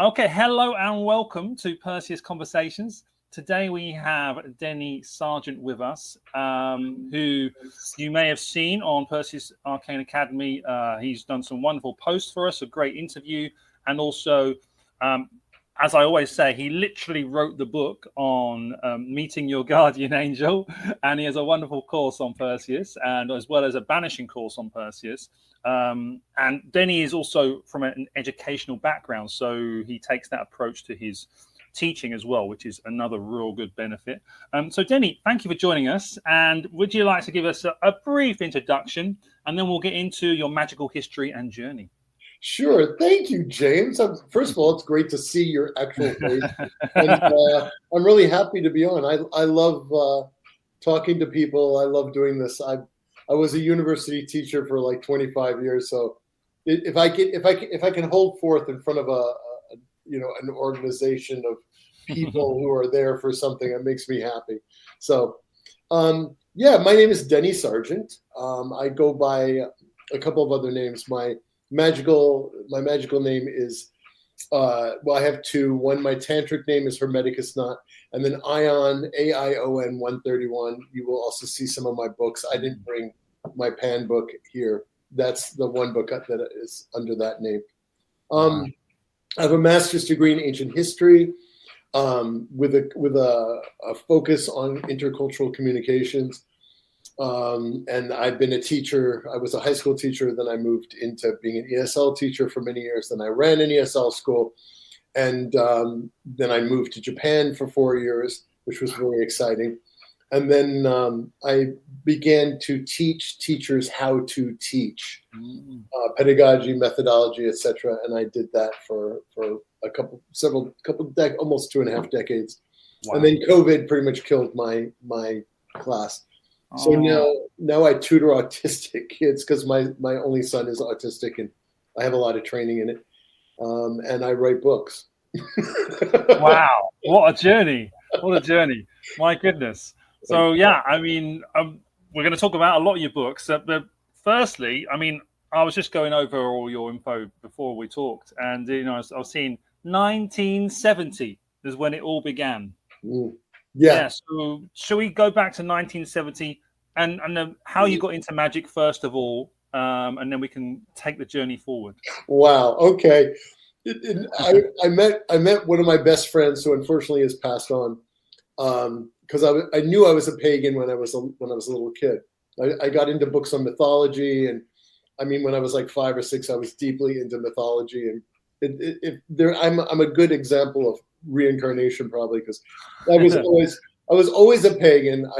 Okay, hello and welcome to Perseus Conversations. Today we have Denny Sargent with us, who you may have seen on Perseus Arcane Academy. He's done some wonderful posts for us, a great interview, and also, as I always say, he literally wrote the book on meeting your guardian angel, and he has a wonderful course on Perseus, and as well as a banishing course on Perseus. And Denny is also from an educational background, so he takes that approach to his teaching as well, which is another real good benefit. So Denny, thank you for joining us. And would you like to give us a brief introduction, and then we'll get into your magical history and journey? Sure. Thank you, James. First of all, it's great to see your actual face. And I'm really happy to be on. I love talking to people. I love doing this. I was a university teacher for like 25 years. So if I can hold forth in front of an organization of people who are there for something, it makes me happy. So, my name is Denny Sargent. I go by a couple of other names. My magical name is, I have two. One, my tantric name is Hermeticus Knot, and then Ion, AION 131. You will also see some of my books. I didn't bring my Pan book here. That's the one book that is under that name. I have a master's degree in ancient history, with a focus on intercultural communications. And I've been a teacher. I was a high school teacher. Then I moved into being an ESL teacher for many years. Then I ran an ESL school. And then I moved to Japan for 4 years, which was really exciting. And then I began to teach teachers how to teach, pedagogy, methodology, etc. And I did that for almost 2.5 decades. Wow. And then COVID pretty much killed my class. So now I tutor autistic kids because my only son is autistic, and I have a lot of training in it. And I write books. Wow, what a journey! What a journey! My goodness. So we're going to talk about a lot of your books. But firstly, I was just going over all your info before we talked, and I was seeing 1970 is when it all began. Yeah. So shall we go back to 1970 and how you got into magic first of all, and then we can take the journey forward. Wow. Okay. I met one of my best friends who unfortunately has passed on, because I knew I was a pagan when I was a little kid. I got into books on mythology, and when I was like 5 or 6, I was deeply into mythology, and I'm a good example of reincarnation probably, because I was always a pagan.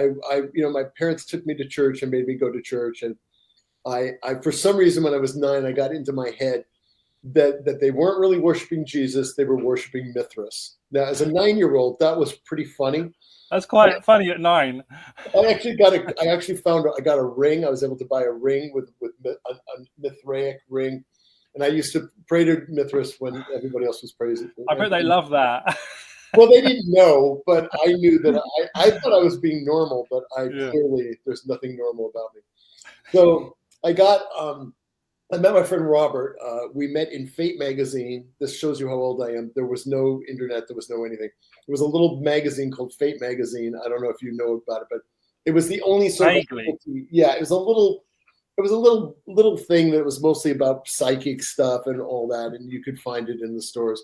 My parents took me to church and made me go to church, and I for some reason when I was 9, I got into my head that they weren't really worshiping Jesus, they were worshiping Mithras. Now, as a 9-year-old, that was pretty funny. That's quite funny at 9. I got a ring. I was able to buy a ring with a Mithraic ring. And I used to pray to Mithras when everybody else was praising. I bet they love that. Well, they didn't know, but I knew that I thought I was being normal, but clearly there's nothing normal about me. So I met my friend Robert. We met in Fate magazine. This shows you how old I am. There was no internet. There was no anything. There was a little magazine called Fate magazine. I don't know if you know about it, but it was the only sort of, it was a little thing that was mostly about psychic stuff and all that, and you could find it in the stores.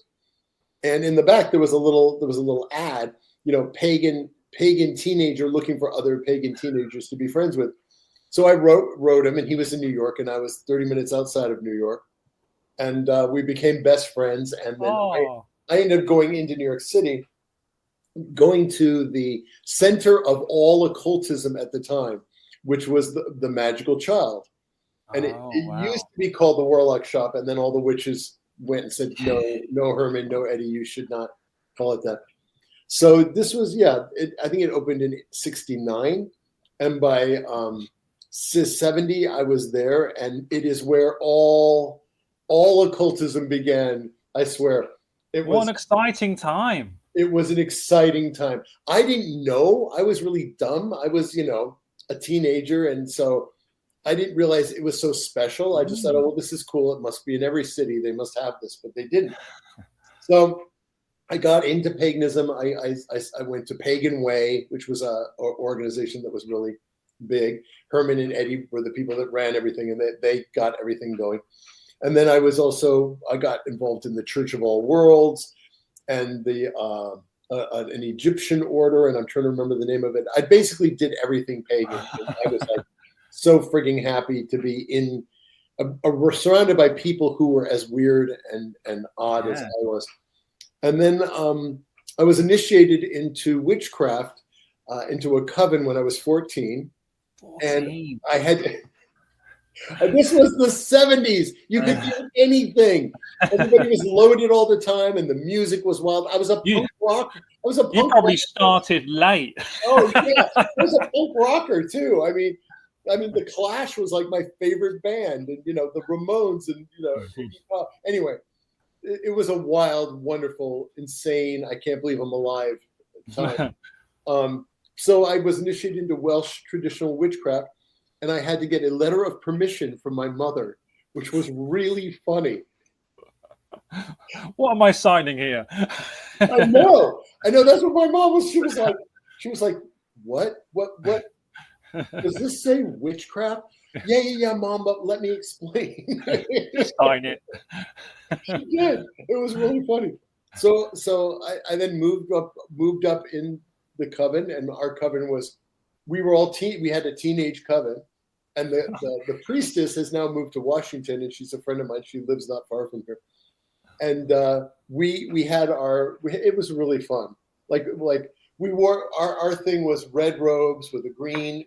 And in the back there was a little ad, pagan teenager looking for other pagan teenagers to be friends with. So I wrote him, and he was in New York, and I was 30 minutes outside of New York, and we became best friends. And then I ended up going into New York City, going to the center of all occultism at the time, which was the Magical Child. And it used to be called the Warlock Shop, and then all the witches went and said, no, Herman, no, Eddie, you should not call it that. So this was, I think it opened in 1969, and by 1970 I was there, and it is where all occultism began. I swear. What an exciting time. It was an exciting time. I didn't know. I was really dumb. I was, a teenager, and so I didn't realize it was so special. I just thought, oh, well, this is cool. It must be in every city. They must have this, but they didn't. So I got into paganism. I went to Pagan Way, which was a organization that was really big. Herman and Eddie were the people that ran everything, and they got everything going. And then I got involved in the Church of All Worlds and the an Egyptian order, and I'm trying to remember the name of it. I basically did everything pagan. I was like so frigging happy to be in surrounded by people who were as weird and odd as I was. And then I was initiated into witchcraft, into a coven when I was 14. And I had. This was the 70s. You could do anything. Everybody was loaded all the time, and the music was wild. I was a punk rocker. You probably started late. Oh yeah, I was a punk rocker too. I mean, the Clash was like my favorite band, and the Ramones, and anyway, it was a wild, wonderful, insane. I can't believe I'm alive time. So I was initiated into Welsh traditional witchcraft. And I had to get a letter of permission from my mother, which was really funny. What am I signing here? I know. That's what my mom was. She was like, what? Does this say witchcraft? Yeah, Mom, but let me explain. Sign it. She did. It was really funny. So I then moved up in the coven, and our coven was. We were all we had a teenage coven, and the priestess has now moved to Washington, and she's a friend of mine. She lives not far from here, and we had it was really fun. Like we wore our thing was red robes with a green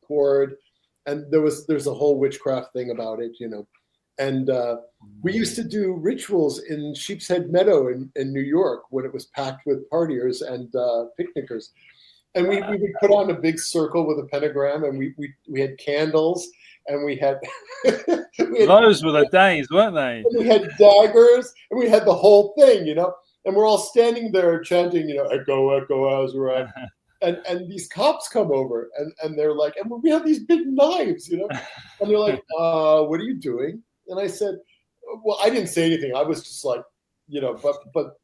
cord, and there's a whole witchcraft thing about it, And we used to do rituals in Sheepshead Meadow in New York when it was packed with partiers and picnickers. And we would put on a big circle with a pentagram, and we had candles, and we had those were the days, weren't they? And we had daggers, and we had the whole thing, And we're all standing there chanting, "Echo, Echo, Azarath." And these cops come over, and they're like, and we have these big knives, And they're like, "What are you doing?" And I said, "Well, I didn't say anything. I was just like, but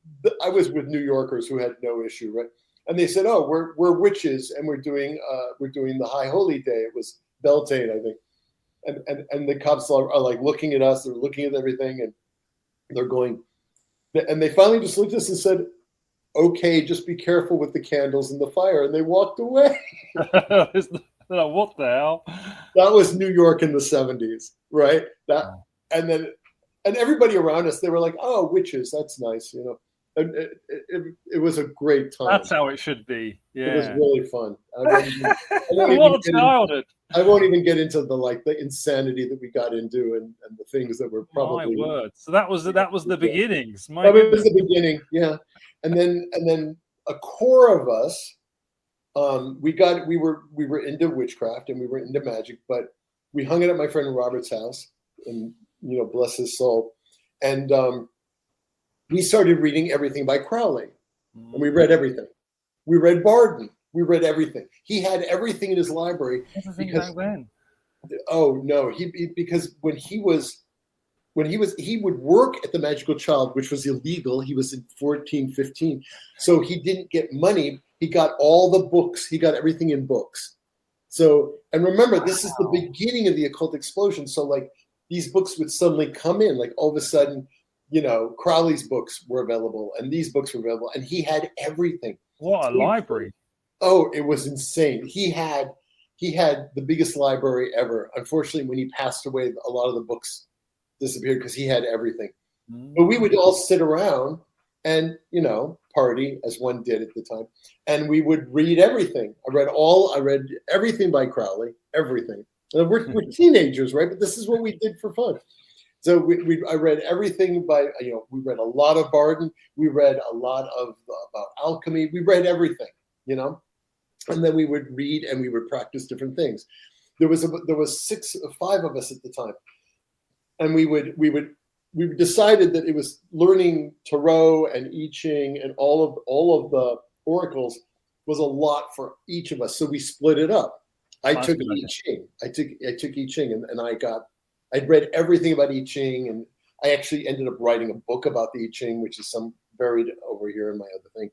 I was with New Yorkers who had no issue, right?" And they said, "Oh, we're witches, and we're doing the High Holy Day." It was Beltane, I think. And the cops are like looking at us. They're looking at everything, and they're going. And they finally just looked at us and said, "Okay, just be careful with the candles and the fire." And they walked away. What the hell? That was New York in the 70s, right? And everybody around us, they were like, "Oh, witches, that's nice," And it was a great time. That's how it should be. Yeah, it was really fun. What a childhood! I won't even get into the insanity that we got into and the things that were probably. My word! So that was the beginnings. That was the beginning, yeah. And then a core of us, we were into witchcraft and we were into magic, but we hung it at my friend Robert's house, and bless his soul, and we started reading everything by Crowley, and we read everything. We read Barden. We read everything. He had everything in his library. Back then. Oh no, because when he would work at the Magical Child, which was illegal. He was in 14, 15, so he didn't get money. He got all the books. He got everything in books. So, and remember, this is the beginning of the occult explosion. So, like, these books would suddenly come in, like all of a sudden. Crowley's books were available, and these books were available, and he had everything. What a library! Oh, it was insane. He had the biggest library ever. Unfortunately, when he passed away, a lot of the books disappeared because he had everything. But we would all sit around and party as one did at the time, and we would read everything. I read everything by Crowley, everything. And we're teenagers, right? But this is what we did for fun. So I read everything we read a lot of Barden. We read a lot about alchemy. We read everything, and then we would read and we would practice different things. There was 5 of us at the time, and we decided that it was learning Tarot and I Ching and all of the oracles was a lot for each of us. So we split it up. I took I Ching. I took I Ching, and I'd read everything about I Ching, and I actually ended up writing a book about the I Ching, which is some buried over here in my other thing.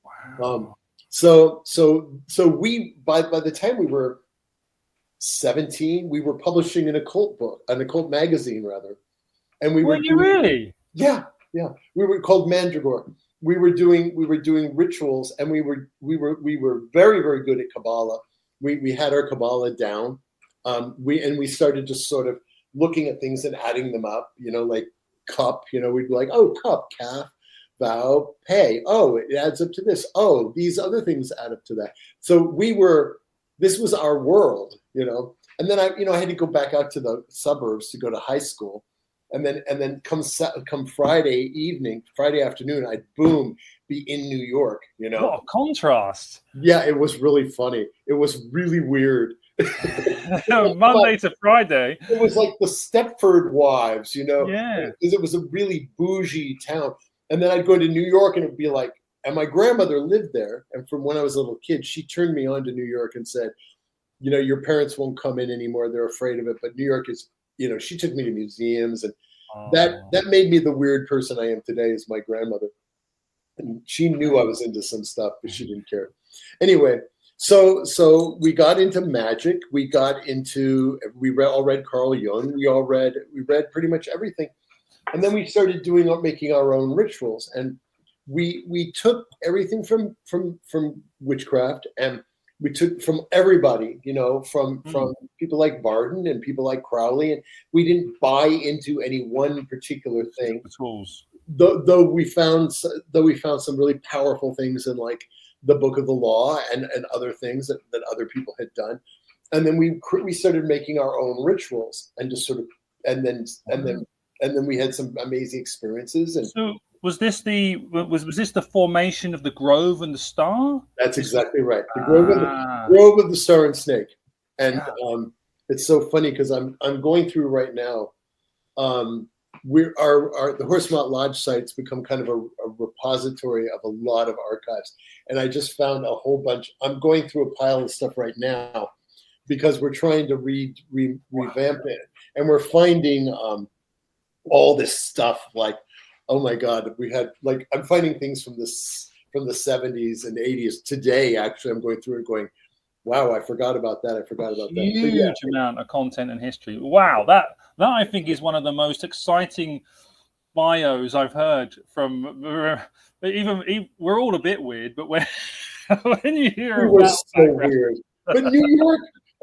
Wow. So we by the time we were 17, we were publishing an occult magazine rather, and we Were were you really? yeah, we were called Mandragore. We were doing rituals, and we were very, very good at Kabbalah. We had our Kabbalah down. We started just sort of looking at things and adding them up, like cup, we'd be like, oh, cup, calf, vow, pay. Oh, it adds up to this. Oh, these other things add up to that. So this was our world, and then I had to go back out to the suburbs to go to high school. And then come Friday afternoon, I'd be in New York, What a contrast. Yeah, it was really funny. It was really weird. Monday to Friday. It was like the Stepford Wives, Yeah. because it was a really bougie town. And then I'd go to New York and it'd be like, and my grandmother lived there. And from when I was a little kid, she turned me on to New York and said, your parents won't come in anymore. They're afraid of it. But New York is, she took me to museums, and that made me the weird person I am today is my grandmother. And she knew I was into some stuff, but she didn't care. Anyway, so we got into magic. We read Carl Jung. We read pretty much everything. And then we started making our own rituals. And we took everything from witchcraft, and we took from everybody, from people like Barden and people like Crowley, and we didn't buy into any one particular thing. The tools. Though we found some really powerful things in like the Book of the Law and other things that other people had done, and then we started making our own rituals and just sort of and then we had some amazing experiences. And so was this the formation of the Grove and the Star? That's exactly right. The Grove of the Star and Snake. And it's so funny because I'm going through right now. The Horus Maat Lodge site's become kind of a repository of a lot of archives, and I just found a whole bunch. I'm going through a pile of stuff right now because we're trying to revamp it, and we're finding all this stuff like, oh my God, we had like I'm finding things from the 70s and 80s today. Actually, I'm going through and going, wow, I forgot about that. Huge amount of content and history. Wow, that I think is one of the most exciting bios I've heard from. Even we're all a bit weird, but when you hear it was so weird. But New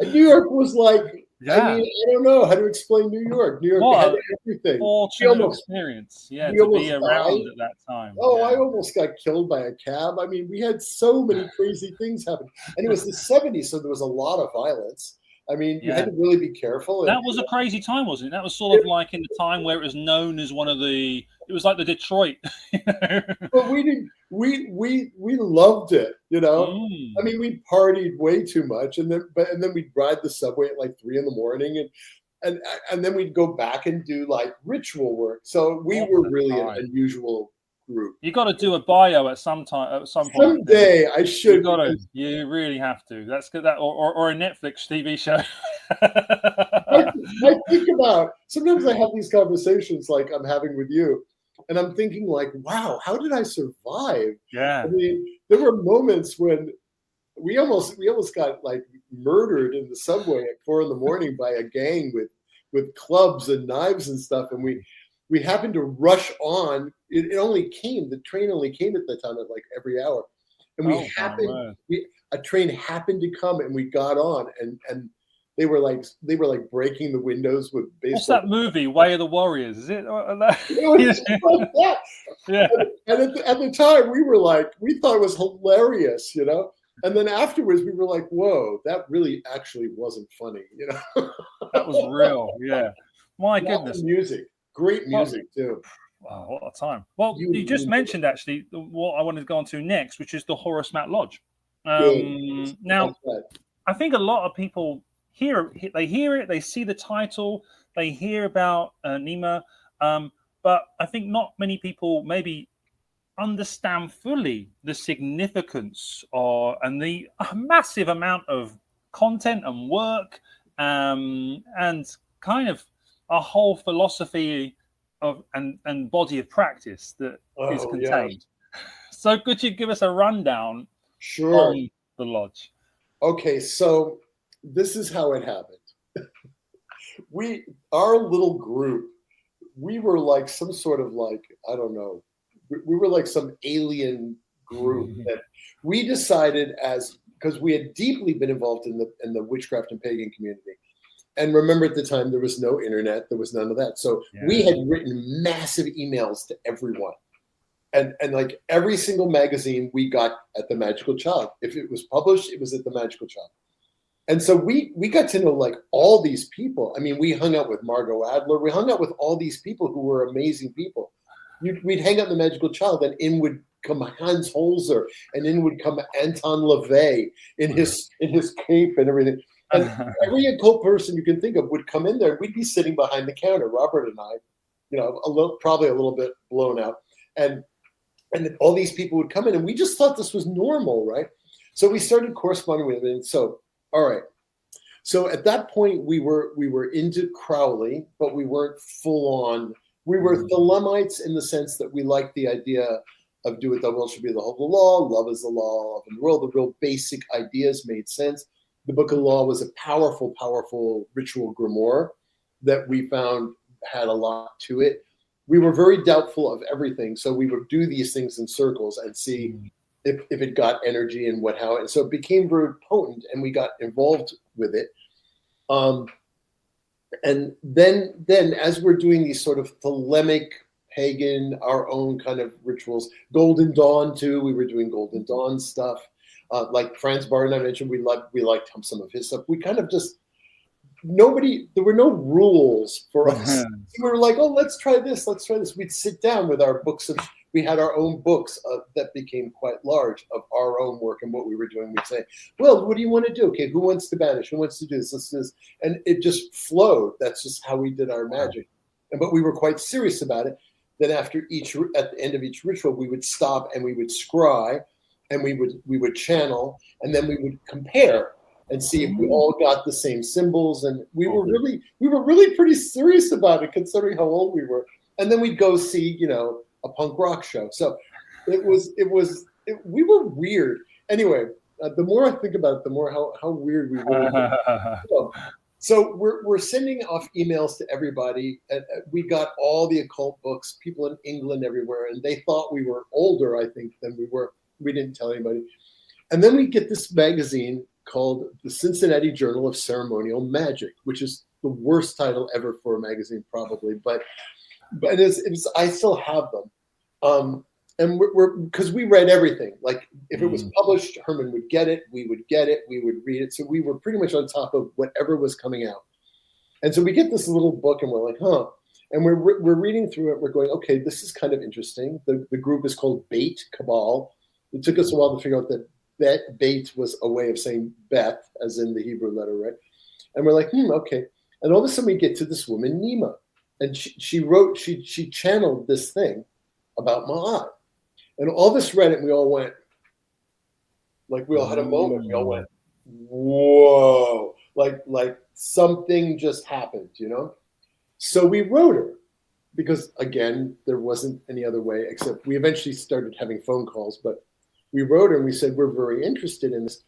York was like. Yeah. I mean, I don't know how to explain New York. New York had everything. Fortunate experience, to be around at that time. Oh, yeah. I almost got killed by a cab. I mean, we had so many crazy things happen. And it was the 70s, so there was a lot of violence. I mean, you had to really be careful. That was a crazy time, wasn't it? That was sort of like in the time where it was known as it was like the Detroit. But we didn't. We loved it, I mean, we partied way too much, and then we'd ride the subway at like 3 a.m, and then we'd go back and do like ritual work. So we were really an unusual group. You got to do a bio at some point. Someday I should. You really have to. That's good. That or a Netflix TV show. I think about sometimes I have these conversations like I'm having with you. And I'm thinking like, wow, how did I survive? Yeah. I mean, there were moments when we almost got like murdered in the subway at 4 a.m. by a gang with clubs and knives and stuff. And we happened to rush on. The train only came at the time of like every hour. And a train happened to come and we got on and they were like breaking the windows with baseball. What's that movie, Way of the Warriors? Is it? It was like that. Yeah. And at the time, we thought it was hilarious, And then afterwards, we were like, "Whoa, that really actually wasn't funny," That was real. Yeah. My goodness. Great music too. Wow, what a time! Well, you just mentioned actually what I wanted to go on to next, which is the Horus Maat Lodge. Now, I think a lot of people. They hear it, they see the title, they hear about Nima, but I think not many people maybe understand fully the significance and the massive amount of content and work and kind of a whole philosophy of and body of practice that is contained. Yeah. So could you give us a rundown Sure. on the lodge? Okay, so this is how it happened. Our little group, we were like some sort of like, I don't know, we were like some alien group that we decided because we had deeply been involved in the witchcraft and pagan community. And remember, at the time, there was no internet, there was none of that. So we had written massive emails to everyone. And like every single magazine we got at the Magical Child. If it was published, it was at the Magical Child. And so we got to know like all these people. I mean, we hung out with Margot Adler. We hung out with all these people who were amazing people. We'd hang out in the Magical Child, and in would come Hans Holzer, and in would come Anton LaVey in his cape and everything. And every occult person you can think of would come in there. We'd be sitting behind the counter, Robert and I, probably a little bit blown out, and all these people would come in, and we just thought this was normal, right? So we started corresponding with them. And so, all right. So at that point, we were into Crowley, but we weren't full on. We were Thelemites in the sense that we liked the idea of do it, the will should be the whole of the law. Love is the law of the world. The real basic ideas made sense. The Book of the Law was a powerful, powerful ritual grimoire that we found had a lot to it. We were very doubtful of everything, so we would do these things in circles and see if it got energy and how. And so it became very potent, and we got involved with it. And then as we're doing these sort of thelemic, pagan, our own kind of rituals, Golden Dawn too, we were doing Golden Dawn stuff. Like Franz Barton, I mentioned, we liked some of his stuff. We kind of just, there were no rules for us. We were like, oh, let's try this. We'd sit down with our books we had our own books that became quite large of our own work and what we were doing. We'd say, well, what do you want to do? Okay, who wants to banish? Who wants to do this? Let's do this. And it just flowed. That's just how we did our magic. But we were quite serious about it. Then at the end of each ritual, we would stop and we would scry, and we would channel, and then we would compare and see if we all got the same symbols. And we were really pretty serious about it, considering how old we were. And then we'd go see, a punk rock show. So we were weird. Anyway, the more I think about it, the more how weird we were. So we're sending off emails to everybody. We got all the occult books, people in England, everywhere, and they thought we were older, I think, than we were. We didn't tell anybody. And then we get this magazine called the Cincinnati Journal of Ceremonial Magic, which is the worst title ever for a magazine, probably. But I still have them. And we're because we read everything. Like if it was published, Herman would get it, we would get it, we would read it. So we were pretty much on top of whatever was coming out. And so we get this little book, and we're like, huh. And we're reading through it. We're going, okay, this is kind of interesting. The group is called Bait Cabal. It took us a while to figure out that Bait was a way of saying Beth, as in the Hebrew letter, right? And we're like, okay. And all of a sudden we get to this woman, Nima. And she channeled this thing about Ma'at. And all of us read it, and we all went, like we all had a moment. We all went, whoa, like something just happened, So we wrote her because, again, there wasn't any other way except we eventually started having phone calls. But we wrote her and we said, we're very interested in this.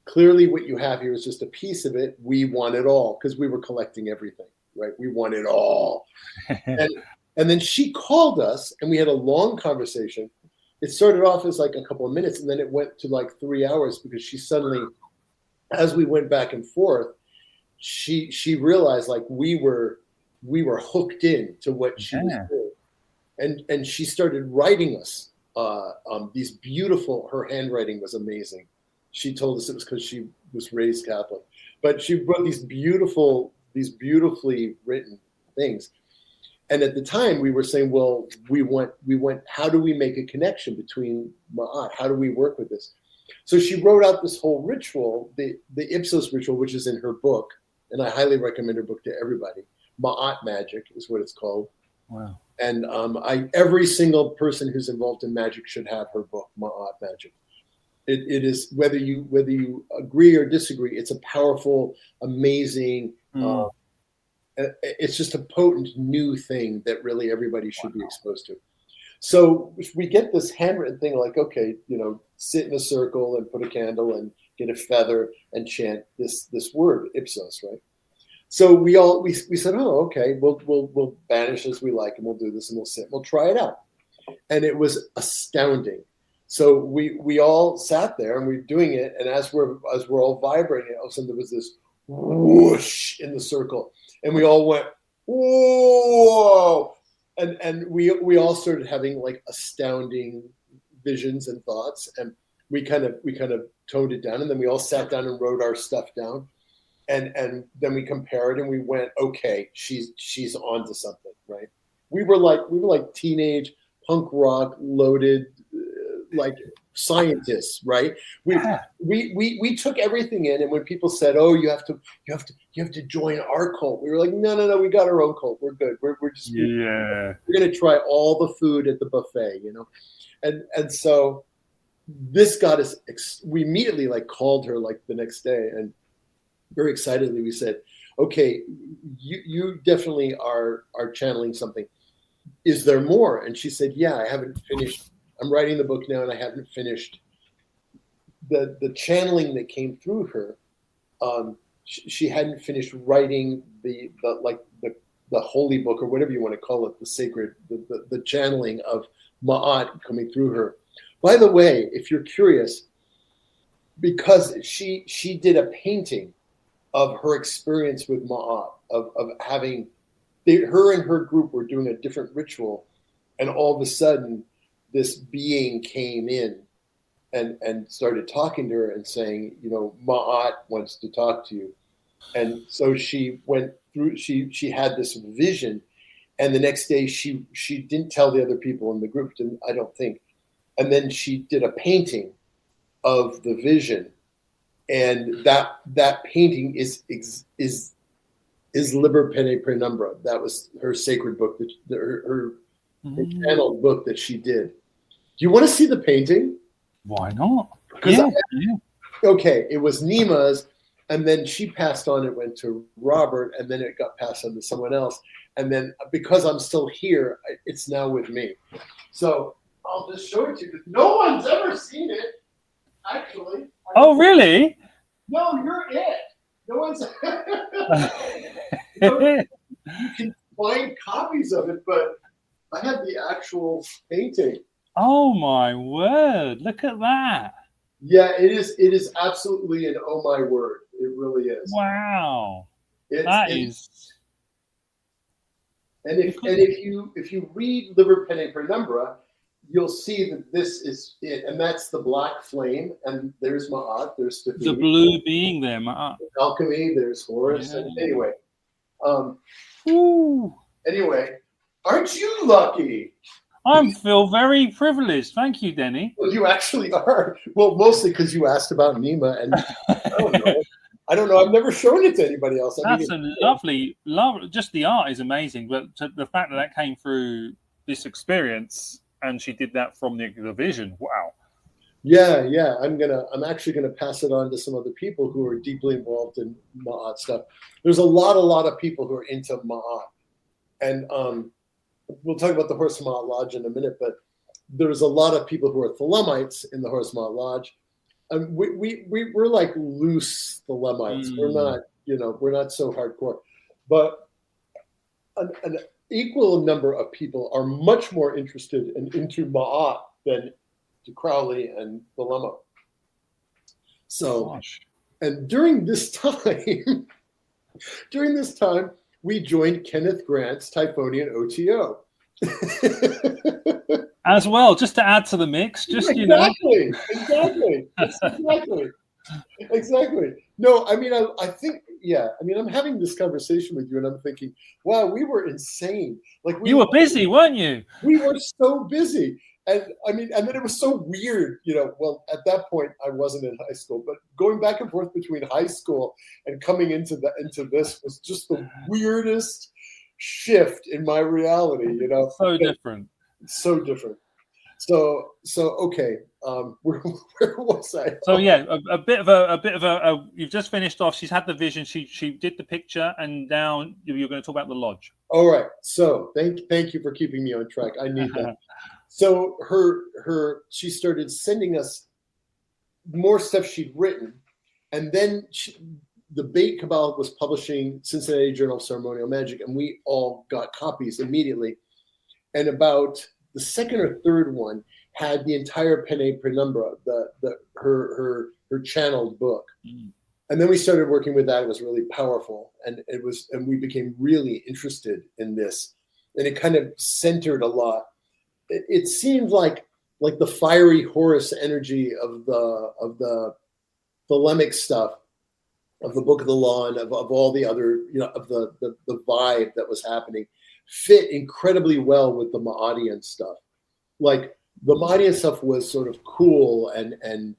Clearly what you have here is just a piece of it. We want it all because we were collecting everything, right? We want it all. And then she called us and we had a long conversation. It started off as like a couple of minutes, and then it went to like 3 hours because she suddenly, as we went back and forth, she realized like we were hooked in to what she was doing, and she started writing us these beautiful. Her handwriting was amazing. She told us it was because she was raised Catholic, but she wrote these beautifully written things. And at the time, we were saying, well, we went. How do we make a connection between Ma'at? How do we work with this? So she wrote out this whole ritual, the Ipsos ritual, which is in her book, and I highly recommend her book to everybody. Ma'at Magic is what it's called. Wow! And every single person who's involved in magic should have her book, Ma'at Magic. It is whether you agree or disagree, it's a powerful, amazing. It's just a potent new thing that really everybody should be exposed to. So we get this handwritten thing like, okay, sit in a circle and put a candle and get a feather and chant this word, Ipsos, right? So we said, oh, okay, we'll banish as we like, and we'll do this, and we'll sit, we'll try it out. And it was astounding. So we all sat there and we're doing it, and as we're all vibrating, all of a sudden there was this whoosh in the circle, and we all went, whoa. And we all started having like astounding visions and thoughts, and we kind of toned it down, and then we all sat down and wrote our stuff down, and then we compared, and we went, okay, she's onto something, right? We were like teenage punk rock loaded like scientists, right? We took everything in, and when people said, "Oh, you have to join our cult," we were like, "No, we got our own cult. We're good. We're gonna try all the food at the buffet, and so this got us. We immediately like called her like the next day, and very excitedly we said, "Okay, you definitely are channeling something. Is there more?" And she said, "Yeah, I haven't finished. I'm writing the book now, and I haven't finished the channeling that came through her. She hadn't finished writing the holy book, or whatever you want to call it, the sacred, the channeling of Ma'at coming through her. By the way, if you're curious, because she did a painting of her experience with Ma'at, of having her and her group were doing a different ritual, and all of a sudden this being came in and started talking to her and saying, Ma'at wants to talk to you. And so she went through, she had this vision, and the next day she didn't tell the other people in the group, I don't think. And then she did a painting of the vision, and that painting is Liber Pene Penumbra. That was her sacred book, her channeled book that she did. Do you want to see the painting? Why not? Okay, it was Nima's, and then she passed on. It went to Robert, and then it got passed on to someone else. And then because I'm still here, it's now with me. So I'll just show it to you. No one's ever seen it, actually. Oh, really? No, you're it. No one's. You can find copies of it, but I have the actual painting. Oh my word! Look at that. Yeah, it is absolutely an oh my word. It really is. Wow. That is. And if you read Liber Pene Penumbra, you'll see that this is it, and that's the black flame, and there's Ma'at, there's Stephanie, the blue being there, Ma'at. Alchemy, there's Horus, and anyway. Anyway, aren't you lucky? I feel very privileged. Thank you, Denny. Well, you actually are. Well, mostly because you asked about Nima, and I don't know. I've never shown it to anybody else. That's lovely. Just the art is amazing, but the fact that came through this experience, and she did that from the vision. Wow. Yeah. I'm actually gonna pass it on to some other people who are deeply involved in Ma'at stuff. There's a lot of people who are into Ma'at, and we'll talk about the Horus Maat Lodge in a minute, but there's a lot of people who are Thelemites in the Horus Maat Lodge. And we're like loose Thelemites. We're not so hardcore. But an equal number of people are much more interested and into Ma'at than to Crowley and Thelema. So, and during this time, we joined Kenneth Grant's Typhonian OTO. As well, just to add to the mix, Exactly. No, I think, I'm having this conversation with you, and I'm thinking, wow, we were insane. You were busy, weren't you? We were so busy. And then it was so weird, well, at that point I wasn't in high school, but going back and forth between high school and coming into this was just the weirdest shift in my reality, So different. So different. So okay. Where was I? So yeah, a bit of a. You've just finished off. She's had the vision. She did the picture, and now you're going to talk about the lodge. All right. So thank you for keeping me on track. I need that. So she started sending us more stuff she'd written, and then the Bait Cabal was publishing Cincinnati Journal of Ceremonial Magic, and we all got copies immediately. And about the second or third one had the entire Pene Penumbra, her channeled book. Mm. And then we started working with that. It was really powerful, and we became really interested in this, and it kind of centered a lot. It seemed like the fiery Horus energy of the thelemic stuff, of the Book of the Law, and of all the other, of the vibe that was happening, fit incredibly well with the Maadian stuff. Like the Maadian stuff was sort of cool and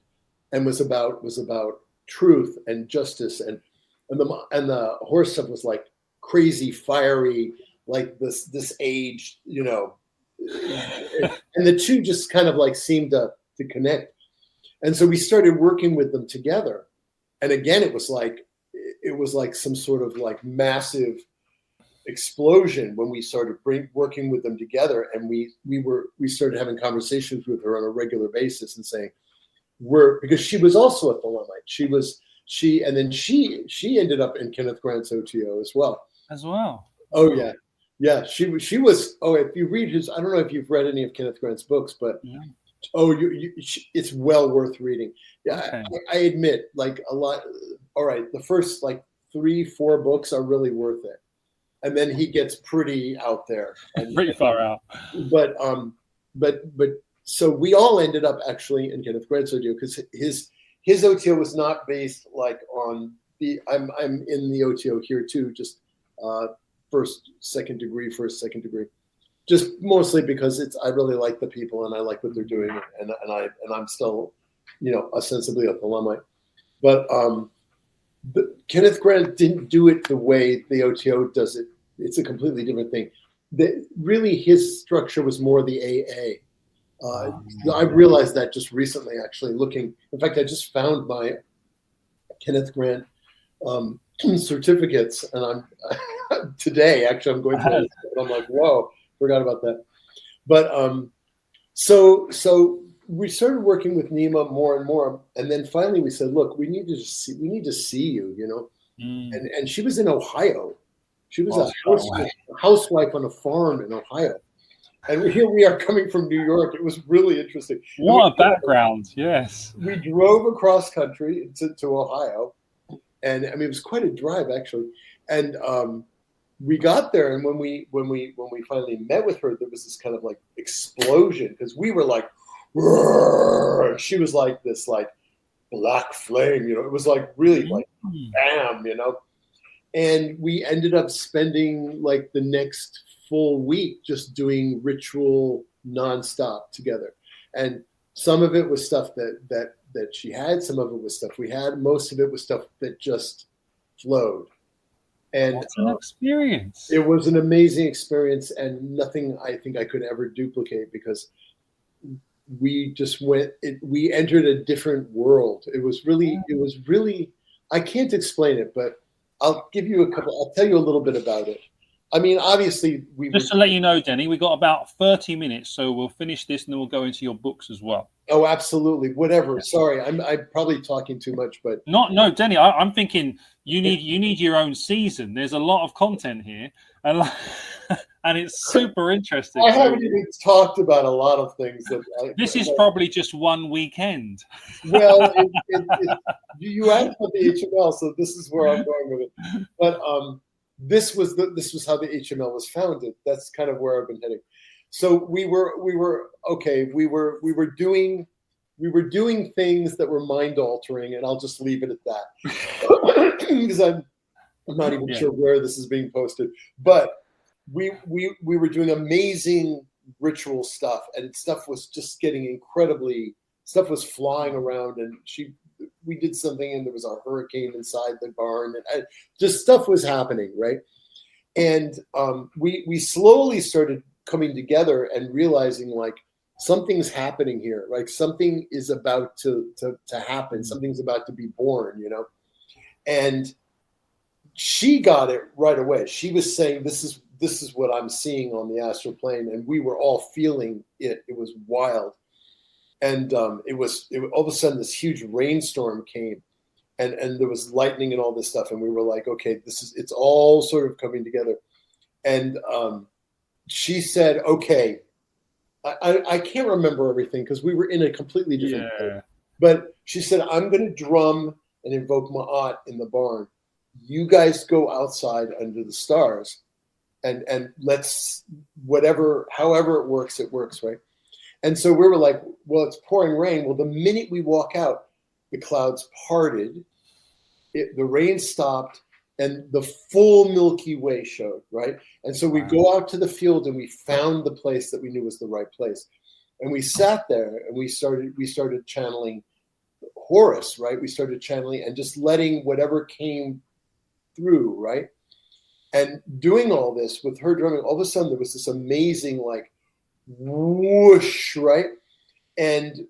was about truth and justice, and the Horus stuff was like crazy, fiery, like this age, and the two just kind of like seemed to connect. And so we started working with them together. And again, it was like some sort of like massive explosion when we started working with them together. And we started having conversations with her on a regular basis and saying, because she was also a Thelemite. She ended up in Kenneth Grant's OTO as well. Oh yeah. Yeah, she was. Oh, if you read his, I don't know if you've read any of Kenneth Grant's books, but yeah. It's well worth reading. Yeah, okay. I admit, like a lot. All right, the first like 3-4 books are really worth it, and then he gets pretty out there, pretty far out. But so we all ended up actually in Kenneth Grant's OTO because his OTO was not based like on the. I'm in the OTO here too, just. First, second degree, just mostly because I really like the people and I like what they're doing, and I'm still, ostensibly a Thelemite. But Kenneth Grant didn't do it the way the OTO does it. It's a completely different thing. Really, his structure was more the AA. I realized that just recently, actually, looking. In fact, I just found my Kenneth Grant certificates, and I'm today actually I'm going through it, and I'm like, whoa, forgot about that. But so we started working with Nima more and more, and then finally we said, look, we need to see you, and she was in Ohio. She was a housewife on a farm in Ohio, and here we are coming from New York. It was really interesting. What a background! Yes, we drove across country to Ohio. And I mean, it was quite a drive actually. And we got there, and when we finally met with her, there was this kind of like explosion because we were like, and she was like this like black flame, It was like really like bam, And we ended up spending like the next full week just doing ritual nonstop together. And some of it was stuff that she had, some of it was stuff we had, most of it was stuff that just flowed. And what's an experience? It was an amazing experience, and nothing I think I could ever duplicate because we just we entered a different world. It was really, I can't explain it, but I'll tell you a little bit about it. I mean, obviously, to let you know, Denny, we got about 30 minutes, so we'll finish this and then we'll go into your books as well. Oh, absolutely. Whatever. Sorry, I'm probably talking too much, but no, Denny. I'm thinking you need your own season. There's a lot of content here, and it's super interesting. I haven't even talked about a lot of things. This is probably just one weekend. Well, you asked about the HML, so this is where I'm going with it. But this was how the HML was founded. That's kind of where I've been heading. So we were doing things that were mind altering, and I'll just leave it at that because I'm not even sure where this is being posted. But we were doing amazing ritual stuff, and stuff was just getting stuff was flying around, and we did something, and there was a hurricane inside the barn, and just stuff was happening, right? And we slowly started coming together and realizing like something's happening here. Like something is about to happen. Something's about to be born, And she got it right away. She was saying, this is what I'm seeing on the astral plane. And we were all feeling it. It was wild. And all of a sudden this huge rainstorm came and there was lightning and all this stuff. And we were like, okay, it's all sort of coming together. And she said, okay, I can't remember everything because we were in a completely different place. But she said, I'm going to drum and invoke Ma'at in the barn. You guys go outside under the stars and let's however it works, right? And so we were like, well, it's pouring rain. Well, the minute we walk out, the clouds parted, the rain stopped, and the full Milky Way showed, right? And so we go out to the field and we found the place that we knew was the right place. And we sat there and we started channeling Horus, right? We started channeling and just letting whatever came through, right? And doing all this with her drumming, all of a sudden there was this amazing like whoosh, right? And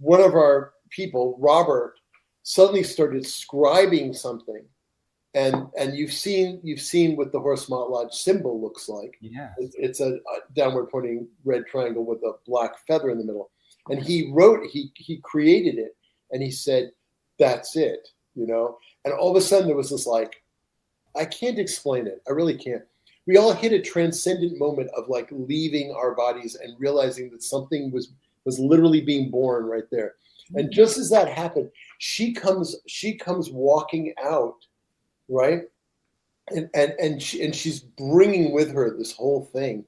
one of our people, Robert, suddenly started scribing something. And you've seen what the Horus Maat Lodge symbol looks like. Yeah. It's a downward pointing red triangle with a black feather in the middle. And he created it and he said, that's it, And all of a sudden there was this like, I can't explain it. I really can't. We all hit a transcendent moment of like leaving our bodies and realizing that something was literally being born right there. And just as that happened, she comes walking out, right? And she's bringing with her this whole thing,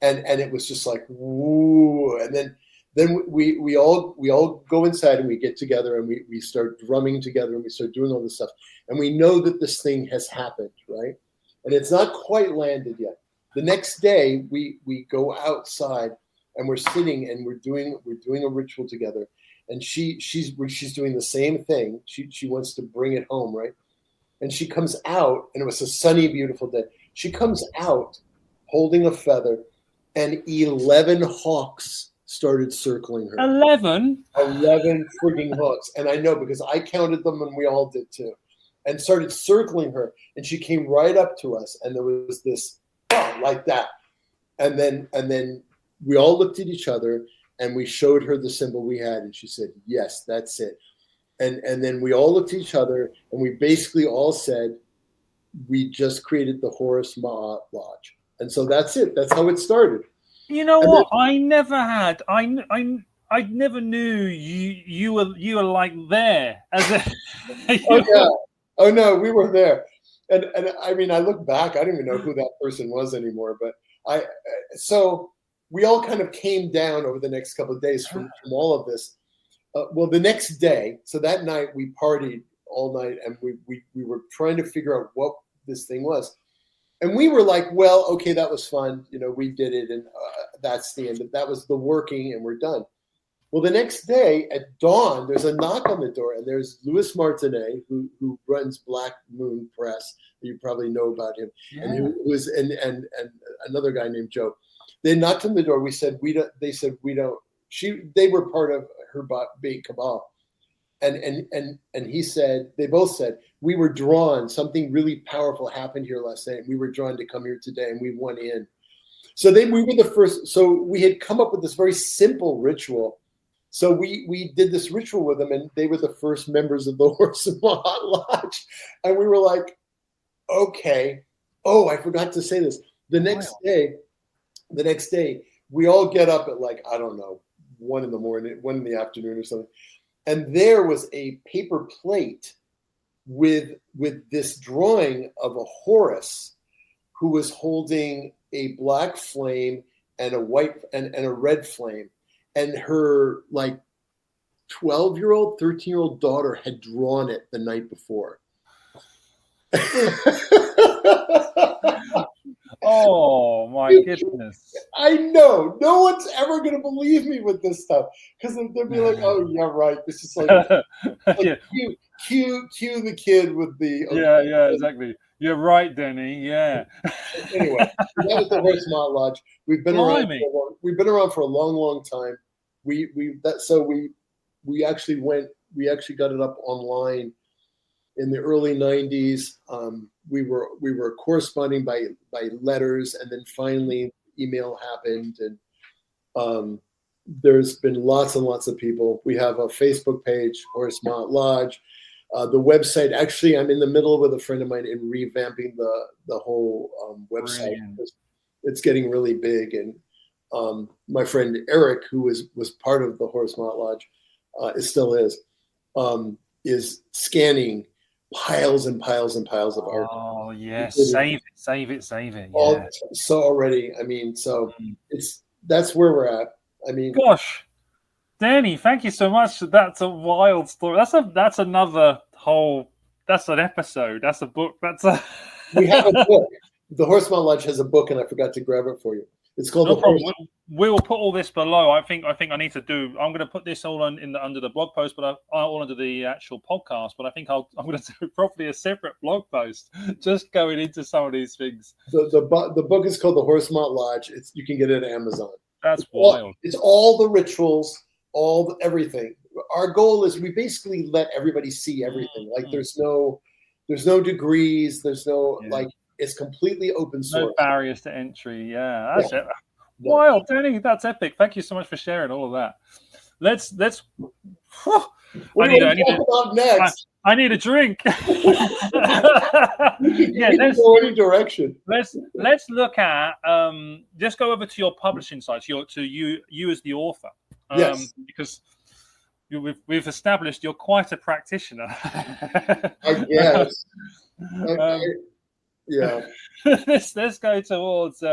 and it was just like woo. And then we all go inside and we get together and we start drumming together and we start doing all this stuff, and we know that this thing has happened, right? And it's not quite landed yet. The next day we go outside and we're sitting and we're doing a ritual together, and she's doing the same thing. She wants to bring it home, right? And she comes out, and it was a sunny, beautiful day. She comes out holding a feather, and 11 hawks started circling her. 11 frigging hawks. And I know because I counted them and we all did too. And started circling her. And she came right up to us. And there was this like that. And then we all looked at each other and we showed her the symbol we had. And she said, yes, that's it. And then we all looked at each other and we basically all said, we just created the Horus Maat Lodge. And so that's it. That's how it started. You know what? I never had. I never knew you were like there as a. Oh yeah. Oh no, we were there, and I mean, I look back. I don't even know who that person was anymore. But so we all kind of came down over the next couple of days from all of this. Well, the next day, so that night we partied all night, and we were trying to figure out what this thing was. And we were like, well, okay, that was fun. We did it, and that's the end. That was the working, and we're done. Well, the next day at dawn, there's a knock on the door, and there's Louis Martinet, who runs Black Moon Press. You probably know about him, yeah. and another guy named Joe. They knocked on the door. We said we don't. They said we don't. They were part of her big cabal. And he said, they both said, we were drawn, something really powerful happened here last night. We were drawn to come here today and we went in. So we were the first, so we had come up with this very simple ritual. So we did this ritual with them, and they were the first members of the Horus Maat Lodge. And we were like, okay. Oh, I forgot to say this. The next day, we all get up at like, I don't know, 1 in the morning, 1 in the afternoon or something. And there was a paper plate with this drawing of a Horus who was holding a black flame and a white and a red flame. And her like 12-year-old, 13-year-old daughter had drawn it the night before. Oh my goodness. I know. No one's ever going to believe me with this stuff because they'll be like, oh, yeah, right. This is like yeah. cue the kid with the. Okay. Yeah, exactly. You're right, Denny. Yeah. Anyway, that was the Horus Maat Lodge. We've been around for a long, long time. we actually got it up online in the early 90s. We were corresponding by letters, and then finally email happened, and there's been lots and lots of people. We have a Facebook page, Horus Maat Lodge. The website, actually, I'm in the middle with a friend of mine in revamping the whole website. It's getting really big, and my friend Eric, who was part of the Horus Maat Lodge, still is scanning piles and piles and piles of art. Oh yes, save it. Yeah. So already, I mean, that's where we're at. I mean, gosh, Denny, thank you so much. That's a wild story. That's another whole. That's an episode. That's a book. We have a book. The Horus Maat Lodge has a book, and I forgot to grab it for you. It's called No problem. We will put all this below. I think I need to do. I'm going to put this all under the blog post, but all under the actual podcast. But I think I'm going to do probably a separate blog post, just going into some of these things. The book is called the Horus Maat Lodge. You can get it at Amazon. That's wild. It's all the rituals, everything. Our goal is we basically let everybody see everything. Like there's no degrees. There's no like. It's completely open source. No barriers to entry. Yeah, that's it. Wild, Denny. That's epic. Thank you so much for sharing all of that. Let's. What are we talking about next? I need a drink. Let's go any direction. Let's look at. Just go over to your publishing site. To you as the author. Yes. Because we've established you're quite a practitioner. I guess. Yeah. Let's go towards.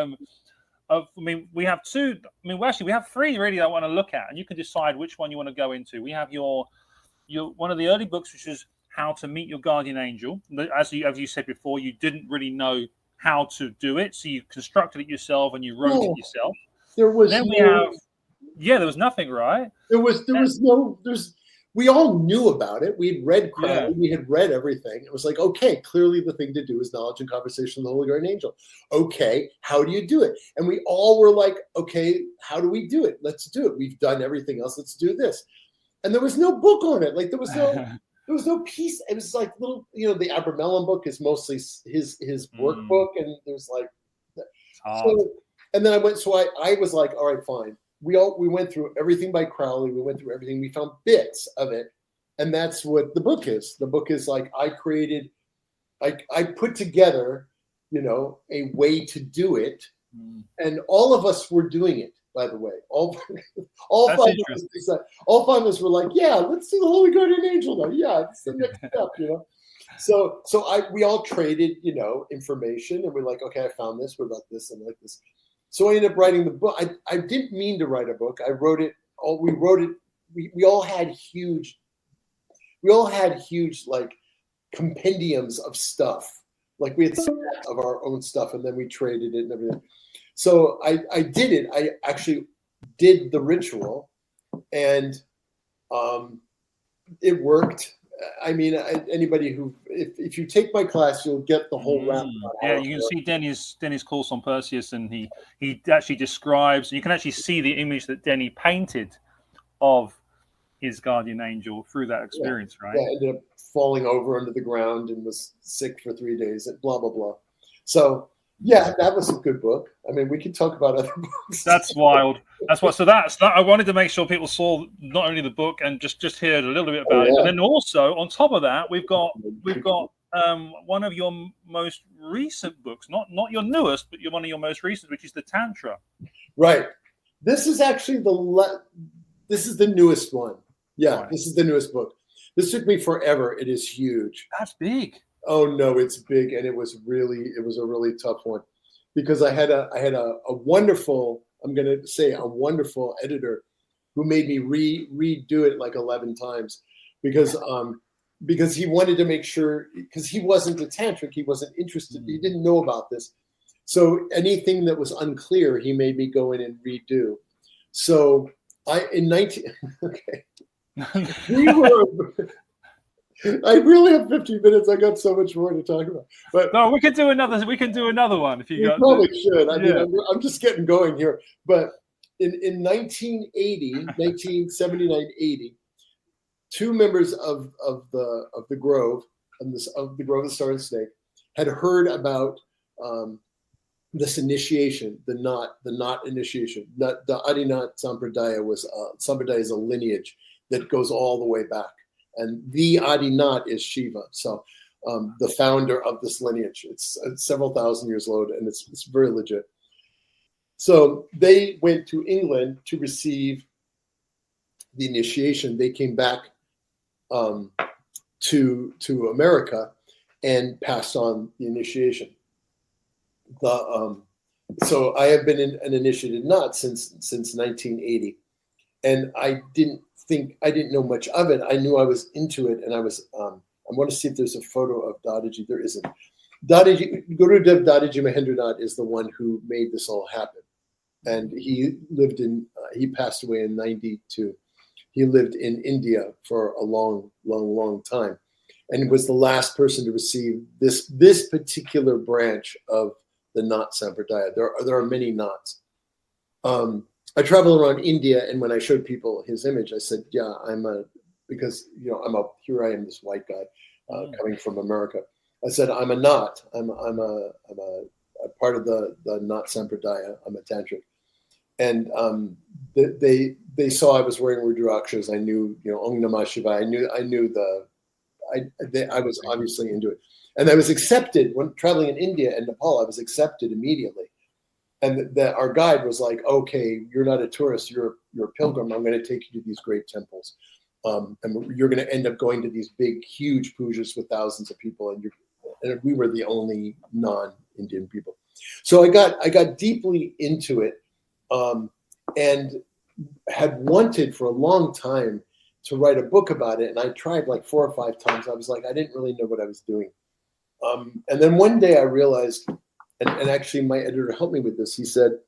We have two. We have three really that I want to look at, and you can decide which one you want to go into. We have your one of the early books, which is How to Meet Your Guardian Angel. As you said before, you didn't really know how to do it, so you constructed it yourself and you wrote it yourself. There was. Then there was nothing, right? We all knew about it. We'd read Crowley. We had read everything. It was like, okay, clearly the thing to do is knowledge and conversation with the Holy Guardian Angel. Okay, how do you do it? And we all were like, okay, how do we do it? Let's do it. We've done everything else. Let's do this. And there was no book on it. Like there was no piece. It was like little, the Abramelin book is mostly his workbook, and there's like, and then I went. So I was like, all right, fine. We went through everything by Crowley. We went through everything. We found bits of it, and that's what the book is. The book is like I put together, a way to do it, and all of us were doing it. By the way, all five of us were like, yeah, let's do the Holy Guardian Angel now. Yeah, it's the next step, So we all traded, information, and we're like, okay, I found this. What about this? And like this. So I ended up writing the book. I didn't mean to write a book. I wrote it. We wrote it. We all had huge like compendiums of stuff. Like we had sets of our own stuff, and then we traded it and everything. So I did it. I actually did the ritual, and it worked. I mean, anybody who, if you take my class, you'll get the whole wrap. Yeah, you can see Denny's course on Perseus, and he actually describes. You can actually see the image that Denny painted of his guardian angel through that experience, right? Yeah, ended up falling over under the ground and was sick for 3 days, and blah blah blah. So yeah, that was a good book. I mean, we can talk about other books. That's wild. That's what. So that's that. I wanted to make sure people saw not only the book and just heard a little bit about it, but then also on top of that, we've got one of your most recent books, not your newest, but one of your most recent, which is the Tantra. Right. This is actually this is the newest one. Yeah, right. This is the newest book. This took me forever. It is huge. That's big. Oh no, it's big, and it was a really tough one, because I had a wonderful, I'm going to say a wonderful editor who made me redo it like 11 times, because he wanted to make sure, because he wasn't a tantric, he wasn't interested, he didn't know about this, so anything that was unclear, he made me go in and redo. So I really have 15 minutes. I got so much more to talk about. But no, we can do another one if you got. Probably should. I mean, I'm just getting going here. But in 1979-80, two members of the Grove of the Grove of the Star and Snake had heard about this initiation, the knot initiation. The Adinat Sampradaya Sampradaya is a lineage that goes all the way back, and the Adinat is Shiva. So the founder of this lineage. It's several thousand years old, and it's very legit. So they went to England to receive the initiation. They came back to America and passed on the initiation. So I have been an initiated knot since 1980, and I didn't know much of it. I knew I was into it, and I was. I want to see if there's a photo of Dadaji. There isn't. Gurudev Dadaji Mahendranath is the one who made this all happen, and he passed away in 92. He lived in India for a long time, and was the last person to receive this particular branch of the knot sampradaya. There are many knots. I travel around India, and when I showed people his image, I said, "Yeah, because here I am, this white guy coming from America." I said, "I'm a knot. I'm a part of the knot sampradaya. I'm a tantric." And they saw I was wearing Rudrakshas. I knew, Om Namah Shivaya. I was obviously into it. And I was accepted when traveling in India and Nepal. I was accepted immediately. And our guide was like, "Okay, you're not a tourist. You're a pilgrim. I'm going to take you to these great temples. And you're going to end up going to these big, huge pujas with thousands of people." And we were the only non-Indian people. So I got deeply into it, and had wanted for a long time to write a book about it. And I tried like 4 or 5 times. I was like, I didn't really know what I was doing. And then one day I realized, and actually my editor helped me with this. He said,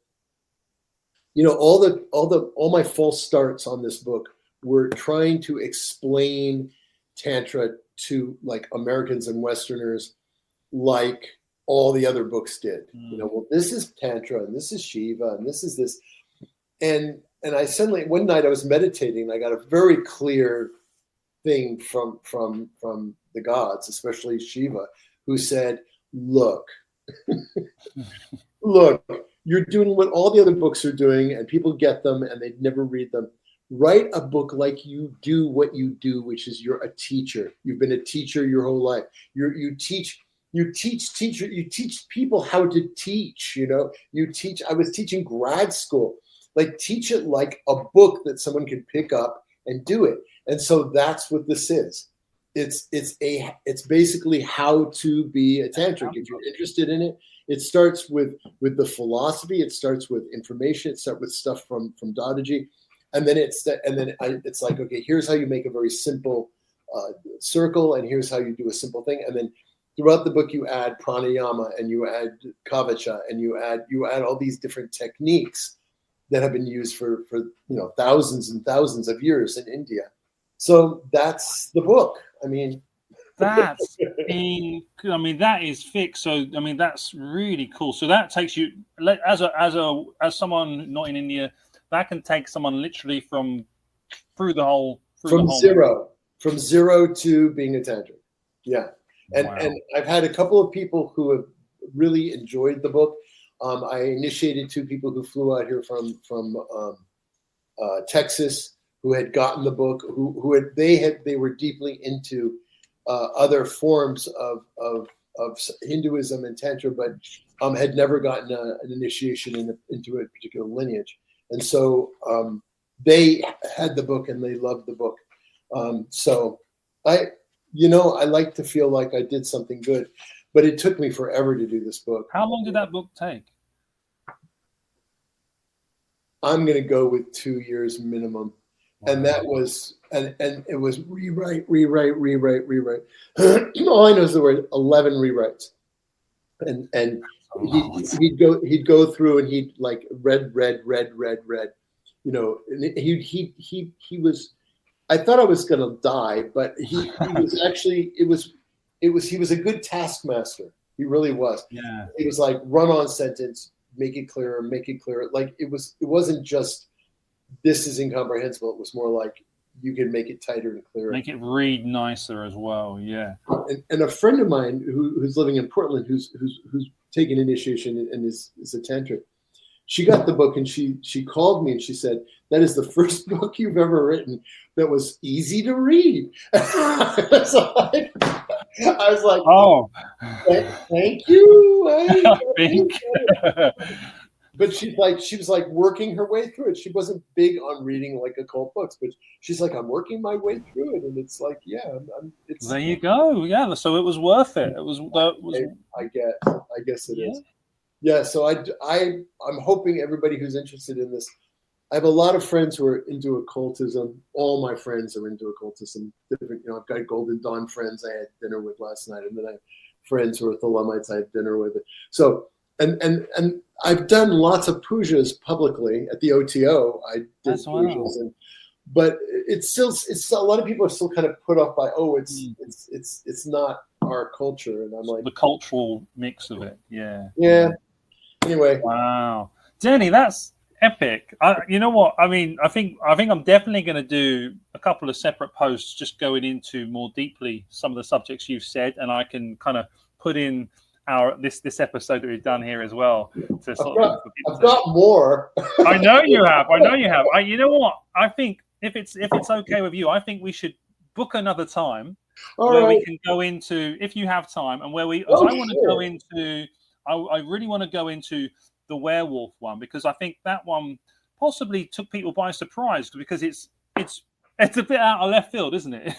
all my false starts on this book were trying to explain Tantra to like Americans and Westerners, like all the other books did. Well, this is Tantra, and this is Shiva, and this is this. And I suddenly, one night I was meditating, and I got a very clear thing from the gods, especially Shiva, who said, look, you're doing what all the other books are doing, and people get them and they never read them. Write a book like you do what you do, which is you're a teacher. You've been a teacher your whole life. You teach people how to teach. I was teaching grad school. Like, teach it like a book that someone can pick up and do it. And so that's what this is. It's basically how to be a tantric. If you're interested in it, it starts with the philosophy. It starts with information. It starts with stuff from Dadaji, and then it's like, okay, here's how you make a very simple circle, and here's how you do a simple thing, and then throughout the book you add pranayama, and you add kavacha, and you add all these different techniques that have been used for thousands and thousands of years in India. So that's the book. That is fixed. So that's really cool. So that takes you, as someone not in India, that can take someone literally from zero to being a tantric. Yeah. And wow. And I've had a couple of people who have really enjoyed the book. I initiated 2 people who flew out here from Texas, who had gotten the book, they were deeply into other forms of Hinduism and Tantra, but had never gotten an initiation into a particular lineage. And so they had the book and they loved the book. So I like to feel like I did something good, but it took me forever to do this book. How long did that book take? I'm going to go with 2 years minimum. Wow. And that was, and it was rewrite. All I know is there were 11 rewrites. And he'd go through and he'd like read. And he was, I thought I was going to die, but he was actually, he was a good taskmaster. He really was. Yeah. He was like, run on sentence, make it clearer, make it clearer. Like it wasn't just this is incomprehensible. It was more like you can make it tighter and clearer. Make it read nicer as well. Yeah. And a friend of mine who's living in Portland, who's taken initiation and is a tantric, she got the book and she called me and she said, that is the first book you've ever written that was easy to read. I was like, oh, thank you. Thank But she was like working her way through it. She wasn't big on reading like occult books, but she's like, I'm working my way through it, and it's like, yeah, it's. There you go. Yeah, so it was worth it. It was. I guess it is. Yeah. So I'm hoping everybody who's interested in this. I have a lot of friends who are into occultism. All my friends are into occultism. Different, I've got Golden Dawn friends I had dinner with last night, and then I have friends who are Thelemites I had dinner with. So. And I've done lots of pujas publicly at the OTO. I did pujas, but it's a lot of people are still kind of put off by it's not our culture, and I'm like the cultural mix of it. Yeah. Anyway, wow, Denny, that's epic. You know what? I mean, I think I'm definitely going to do a couple of separate posts just going into more deeply some of the subjects you've said, and I can kind of put in this episode that we've done here as well. I've got more. I know you have. You know what? I think if it's okay with you, I think we should book another time we can go into, if you have time, and where we. I want to go into. I really want to go into the werewolf one, because I think that one possibly took people by surprise, because it's a bit out of left field, isn't it?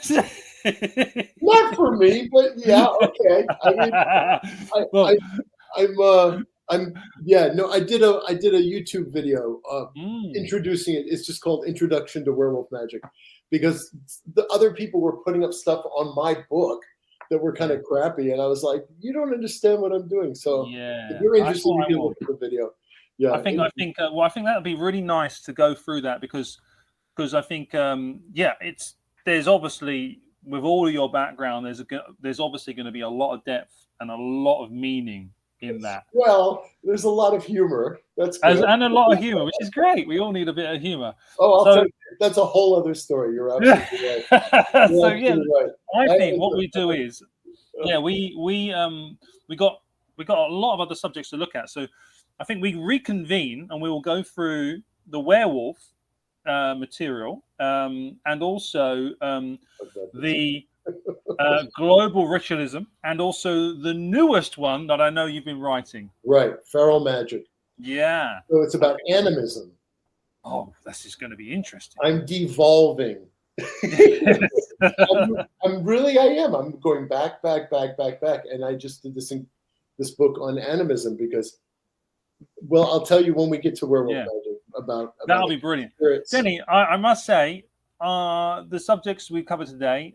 Not for me, but yeah, okay. I did a YouTube video introducing it. It's just called Introduction to Werewolf Magic, because the other people were putting up stuff on my book that were kind of crappy, and I was like, you don't understand what I'm doing. So if you're interested, you can look at the video. Yeah, I think that would be really nice to go through that, because I think there's obviously, with all of your background, there's obviously going to be a lot of depth and a lot of meaning in that. Well, there's a lot of humor. That's good. And a lot of humor, which is great. We all need a bit of humor. Oh, I'll tell you, that's a whole other story. You're absolutely right. I think what we do is, we got a lot of other subjects to look at. So I think we reconvene and we will go through the werewolf material, and also the global ritualism, and also the newest one that I know you've been writing. Right, feral magic. Yeah. So it's about animism. Oh, this is going to be interesting. I'm devolving. I'm going back, and I just did this book on animism because, well, I'll tell you when we get to werewolf magic about that'll be brilliant. Denny, I must say, the subjects we covered today,